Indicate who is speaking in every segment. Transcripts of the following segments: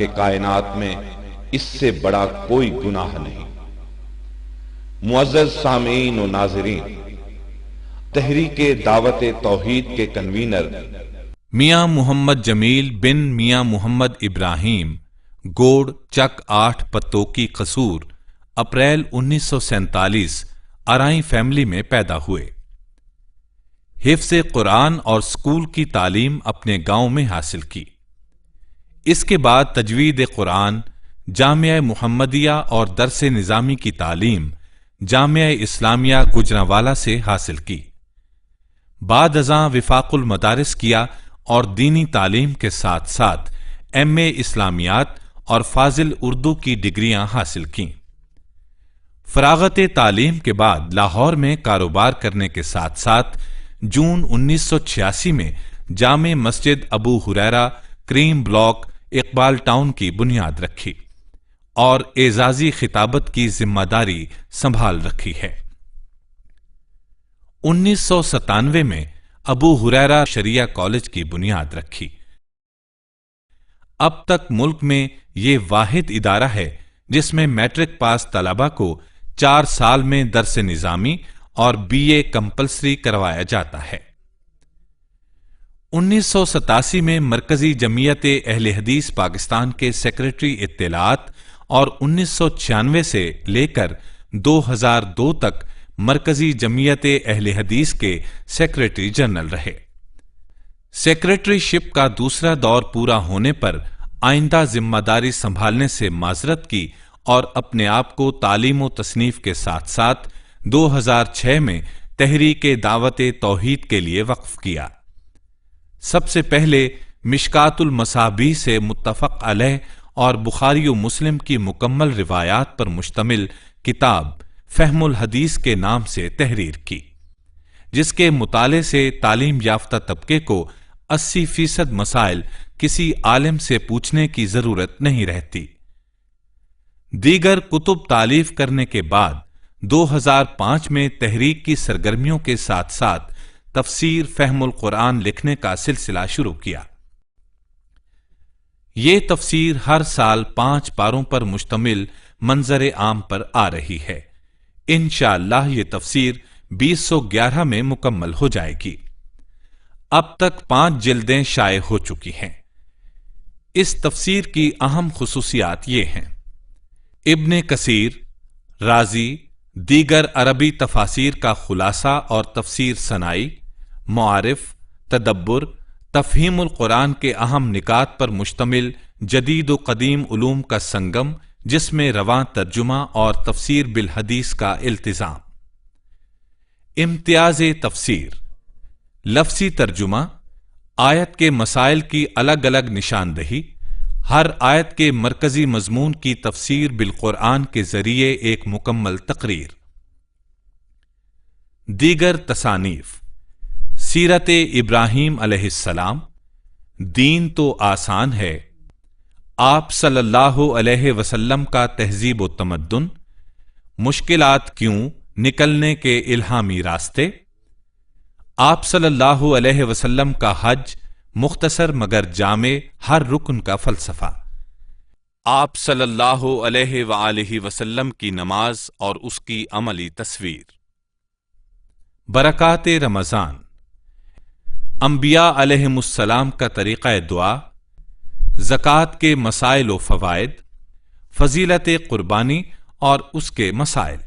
Speaker 1: کہ کائنات میں اس سے بڑا کوئی گناہ نہیں۔ معزز سامعین و ناظرین، تحریک دعوت توحید کے کنوینر
Speaker 2: میاں محمد جمیل بن میاں محمد ابراہیم گوڑ چک 8 پتوکی قصور اپریل 1947 ارائیں فیملی میں پیدا ہوئے۔ حفظ قرآن اور سکول کی تعلیم اپنے گاؤں میں حاصل کی۔ اس کے بعد تجوید قرآن، جامعہ محمدیہ اور درس نظامی کی تعلیم جامعہ اسلامیہ گجرانوالہ سے حاصل کی۔ بعد ازاں وفاق المدارس کیا اور دینی تعلیم کے ساتھ ساتھ ایم اے اسلامیات اور فاضل اردو کی ڈگریاں حاصل کیں۔ فراغت تعلیم کے بعد لاہور میں کاروبار کرنے کے ساتھ ساتھ جون 1986 میں جامع مسجد ابو ہریرہ کریم بلاک اقبال ٹاؤن کی بنیاد رکھی اور اعزازی خطابت کی ذمہ داری سنبھال رکھی ہے۔ 1997 میں ابو ہریرہ شریعہ کالج کی بنیاد رکھی۔ اب تک ملک میں یہ واحد ادارہ ہے جس میں میٹرک پاس طلبہ کو 4 سال میں درس نظامی اور بی اے کمپلسری کروایا جاتا ہے۔ 1987 میں مرکزی جمعیت اہل حدیث پاکستان کے سیکریٹری اطلاعات اور 1996 سے لے کر 2002 تک مرکزی جمعیت اہل حدیث کے سیکریٹری جنرل رہے۔ سیکریٹری شپ کا دوسرا دور پورا ہونے پر آئندہ ذمہ داری سنبھالنے سے معذرت کی اور اپنے آپ کو تعلیم و تصنیف کے ساتھ ساتھ 2006 میں تحریک دعوت توحید کے لیے وقف کیا۔ سب سے پہلے مشکات المصابیح سے متفق علیہ اور بخاری و مسلم کی مکمل روایات پر مشتمل کتاب فہم الحدیث کے نام سے تحریر کی، جس کے مطالعے سے تعلیم یافتہ طبقے کو 80% مسائل کسی عالم سے پوچھنے کی ضرورت نہیں رہتی۔ دیگر کتب تالیف کرنے کے بعد 2005 میں تحریک کی سرگرمیوں کے ساتھ ساتھ تفسیر فہم القرآن لکھنے کا سلسلہ شروع کیا۔ یہ تفسیر ہر سال 5 پاروں پر مشتمل منظر عام پر آ رہی ہے۔ انشاءاللہ یہ تفسیر 2011 میں مکمل ہو جائے گی۔ اب تک 5 جلدیں شائع ہو چکی ہیں۔ اس تفسیر کی اہم خصوصیات یہ ہیں: ابن کثیر، رازی، دیگر عربی تفاسیر کا خلاصہ اور تفسیر ثنائی، معارف، تدبر، تفہیم القرآن کے اہم نکات پر مشتمل جدید و قدیم علوم کا سنگم جس میں رواں ترجمہ اور تفسیر بالحدیث کا التزام۔ امتیاز تفسیر، لفظی ترجمہ، آیت کے مسائل کی الگ الگ نشاندہی، ہر آیت کے مرکزی مضمون کی تفسیر بالقرآن کے ذریعے ایک مکمل تقریر۔ دیگر تصانیف: سیرت ابراہیم علیہ السلام، دین تو آسان ہے، آپ صلی اللہ علیہ وسلم کا تہذیب و تمدن، مشکلات کیوں، نکلنے کے الہامی راستے، آپ صلی اللہ علیہ وسلم کا حج، مختصر مگر جامع ہر رکن کا فلسفہ، آپ صلی اللہ علیہ وآلہ وسلم کی نماز اور اس کی عملی تصویر۔ برکات رمضان، انبیاء علیہم السلام کا طریقہ دعا، زکوٰۃ کے مسائل و فوائد، فضیلت قربانی اور اس کے مسائل،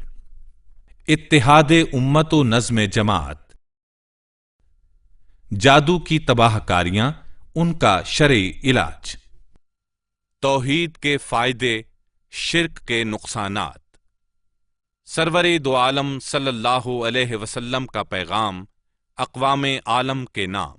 Speaker 2: اتحاد امت و نظم جماعت، جادو کی تباہ کاریاں، ان کا شرعی علاج، توحید کے فائدے، شرک کے نقصانات، سرور دو عالم صلی اللہ علیہ وسلم کا پیغام، اقوام عالم کے نام۔